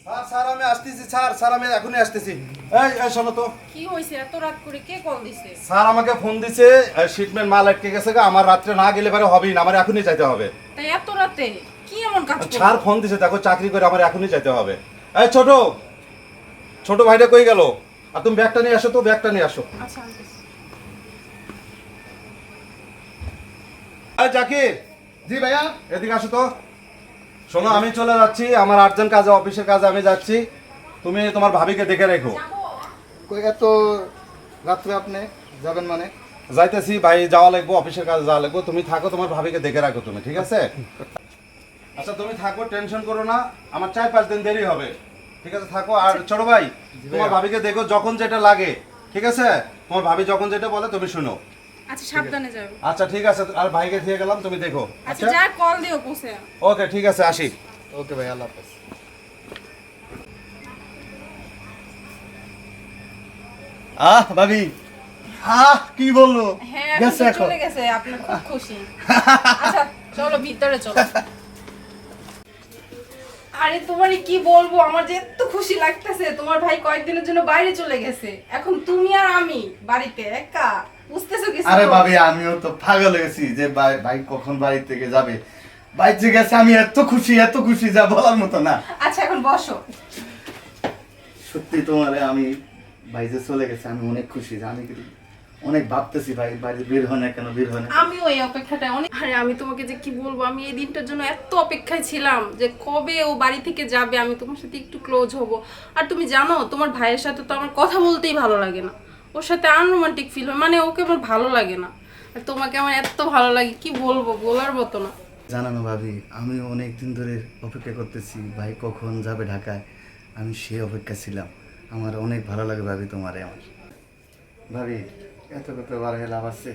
Sir sir আমি আসতেছি sir sir আমি এখনই আসতেছি। এই শোনো তো, কি হইছে এত রাত করে কে কল দিছে? স্যার আমাকে ফোন দিছে, শিটমেন্ট মাল আটকে গেছে গা, আমার রাত্রে না গেলে পারে হবেই না, আমার এখনই যাইতে হবে। তাই এত রাতে কি এমন কাজ করছো? স্যার ফোন দিছে, দেখো চাকরি করে আমার এখনই যাইতে হবে। এই ছোট ছোট ভাইটা কই গেল? আর তুমি ব্যাগটা নিয়ে আসো তো, ব্যাগটা নিয়ে আসো। আচ্ছা আনতেছি। এই জাকির, জি ভাইয়া। এদিকে আসো তো। শোনো আমি চলে যাচ্ছি, আমার আর্জেন্ট কাজে, অফিসের কাজে আমি যাচ্ছি। তুমি তোমার ভাবিকে দেখে রেখো। কই এত রাত্রে আপনি যাবেন মানে? যাইতেছি ভাই, যাওয়া লাগবো, অফিসের কাজে যাওয়া লাগবো। তুমি থাকো, তোমার ভাবিকে দেখে রাখো তুমি, ঠিক আছে? আচ্ছা তুমি থাকো, টেনশন করো না, আমার 4-5 দিন দেরি হবে, ঠিক আছে? থাকো। আর ছোট ভাই, তোমার ভাবিকে দেখো, যখন যেটা লাগে, ঠিক আছে? তোমার ভাবি যখন যেটা বলে তুমি শুনো। আচ্ছা সাবধানে যাও। আচ্ছা ঠিক আছে, আর ভাইকে দিয়ে গেলাম, তুমি দেখো। আচ্ছা যা কল দিও পৌঁছে। ওকে ঠিক আছে, আসি। ওকে ভাই, আল্লাহ হাফেজ। ভাবি, কি বললো? হ্যাঁ এখন গেছে তো এখন? চলে গেছে, আপনি খুব খুশি। আচ্ছা চলো ভিতরে চলো। আরে তোমারে কি বলবো, আমার যে এত খুশি লাগতেছে, তোমার ভাই কয়েকদিনের জন্য বাইরে চলে গেছে, এখন তুমি আর আমি বাড়িতে একা, বুঝতেছো কিছু? আরে ভাবি, আমিও তো পাগল হয়েছি যে ভাই কখন বাড়ি থেকে যাবে। বাইরে গেছে, আমি এত খুশি যা বলার মতো না। আচ্ছা এখন বসো। সত্যি তোমারে আমি, ভাই যে চলে গেছে আমি অনেক খুশি। আমি কিন্তু অনেক ভাবতেছি ভাই বাড়ি বের হয় না কেন, বের হয় না। আমিও এই অপেক্ষাটা অনেক, আরে আমি তোমাকে যে কি বলবো, আমি এই দিনটার জন্য এত অপেক্ষায় ছিলাম যে কবে ও বাড়ি থেকে যাবে, আমি তোমার সাথে একটু ক্লোজ হব। আর তুমি জানো তোমার ভাইয়ের সাথে তো আমার কথা বলতেই ভালো লাগে না, ওর সাথে আনরোমান্টিক ফিল হয়, মানে ওকে আমার ভালো লাগে না। আর তোমাকে আমার এত ভালো লাগে, কি বলবো, বলার মতো না। জানো না ভাবি, আমি অনেক দিন ধরে অপেক্ষা করতেছি ভাই কখন যাবে ঢাকায়। আমি সেই অপেক্ষা ছিলাম। আমার অনেক ভালো লাগে ভাবি তোমারে আমার। ভাবি এত কত বার হয়ে লাভ আছে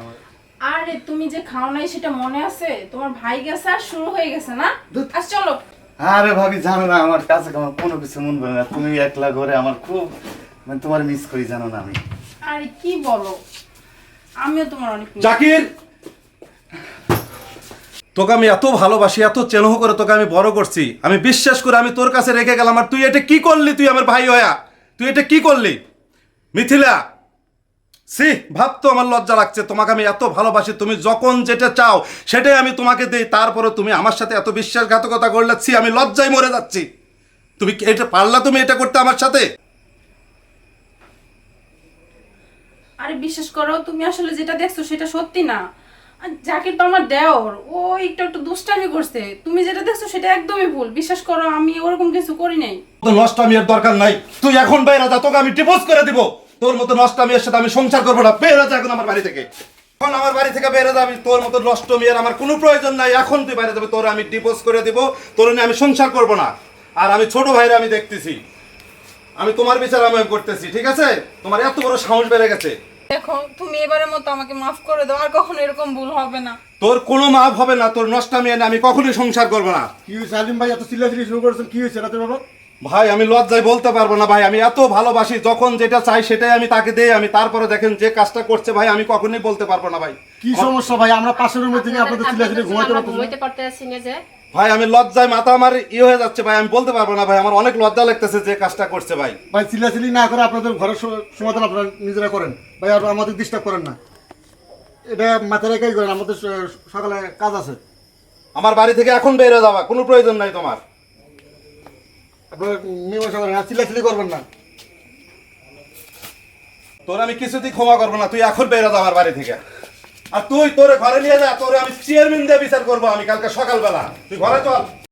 আমার। আরে তুমি যে খাও নাই সেটা মনে আছে? তোমার ভাই গেছে আর শুরু হয়ে গেছে না? ধুৎ। আচ্ছা চলো। আরে ভাবি জানো না, আমার কাছে আমার কোনো কিছু মন করে না। তুমি একলা ঘরে আমার খুব, মানে তোমার মিস করি, জানো না আমি। আরে কি বলো, আমিও তোমার অনেক miss জাকির, তোকে আমি এত ভালোবাসি, এত চেনহ করে তোকে আমি বড় করছি, আমি বিশ্বাস করে আমি তোর কাছে রেখে গেলাম, আর তুই এটা কি করলি? তুই আমার ভাই হয়া তুই এটা কি করলি? মিথিলা, সি, ভাবতো আমার লজ্জা লাগছে। তোমাকে আমি এত ভালোবাসি, তুমি যখন যেটা চাও সেটাই আমি তোমাকে দিই, তারপরে তুমি আমার সাথে এত বিশ্বাসঘাতকতা করলে, ছি, আমি লজ্জায় মরে যাচ্ছি। তুমি কি এটা পারলা, তুমি এটা করতে আমার সাথে? আরে বিশ্বাস করো, তুমি আসলে যেটা দেখছো সেটা সত্যি না। আর জাকির তো আমার দেওর, ও একটু দুষ্টামি করছে, তুমি যেটা দেখছো সেটা একদমই ভুল। বিশ্বাস করো আমি ওরকম কিছু করি নাই। তো নষ্ট আমি এর দরকার নাই, তুই এখন বাইরে যা, তোকে আমি ডিভোর্স করে দিব। তোর মতো নষ্ট মেয়ের সাথে আমি সংসার করবো না, বের যা এখন আমার বাড়ি থেকে। এখন আমার বাড়ি থেকে বেরো যাবি, তোর মতো নষ্ট মেয়ের আমার কোনো প্রয়োজন নাই। এখন তুই বাইরে যাবে, তোর আমি ডিভোর্স করে দিব, তোর নিয়ে আমি সংসার করবো না। আর আমি ছোট ভাইরা আমি দেখতেছি, আমি তোমার বিচার আমি করতেছি, ঠিক আছে? তোমার এত বড় সাহস বেড়ে গেছে। দেখো তুমি এবারের মতো আমাকে মাফ করে দাও, আর কখনো এরকম ভুল হবে না। তোর কোনো মাপ হবে না, তোর নষ্ট মেয়ে আমি কখনোই সংসার করবো না। কি হয়েছে আলিম ভাই, এত চিল্লাচিল্লি শুরু করেছেন? কি হয়েছে রাতে বাবা? ভাই আমি লজ্জায় বলতে পারবো না ভাই, আমি এত ভালোবাসি, যখন যেটা চাই সেটাই আমি তাকে দেই। আমি তারপরে দেখেন যে কাজটা করছে ভাই, আমি কখনোই বলতে পারবো না ভাই। কি সমস্যা ভাই? আমরা পাশের রুমে থেকে আপনাদের চিল্লাচিল্লি ঘুমাইতে পারতেছি না। ঘুমাইতে পারতেছি না যে। ভাই আমি লজ্জায় মাথা আমার হয়ে যাচ্ছে ভাই, আমি বলতে পারবো না ভাই, আমার অনেক লজ্জা লাগতেছে যে কাজটা করছে ভাই। ভাই চিল্লাচিল্লি না করে আপনাদের ঘরের সমাধান আপনারা নিজেরা করেন ভাই, আর আমাদের ডিস্টার্ব করেন না। এটা মাথা রেখাই করেন, আমাদের সকালে কাজ আছে। আমার বাড়ি থেকে এখন বের হয়ে যাওয়া, কোনো প্রয়োজন নাই তোমার। আপনারা মীমাংসা করেন, আর চিল্লাচিল্লি করবেন না। তোর আমি কিছুতেই ক্ষমা করবো না, তুই এখন বের হয়ে যা আমার বাড়ি থেকে। আর তুই তোর ঘরে নিয়ে যা, তোর আমি চেয়ারম্যান দিয়ে বিচার করবো আমি কালকে সকালবেলা। তুই ঘরে চল।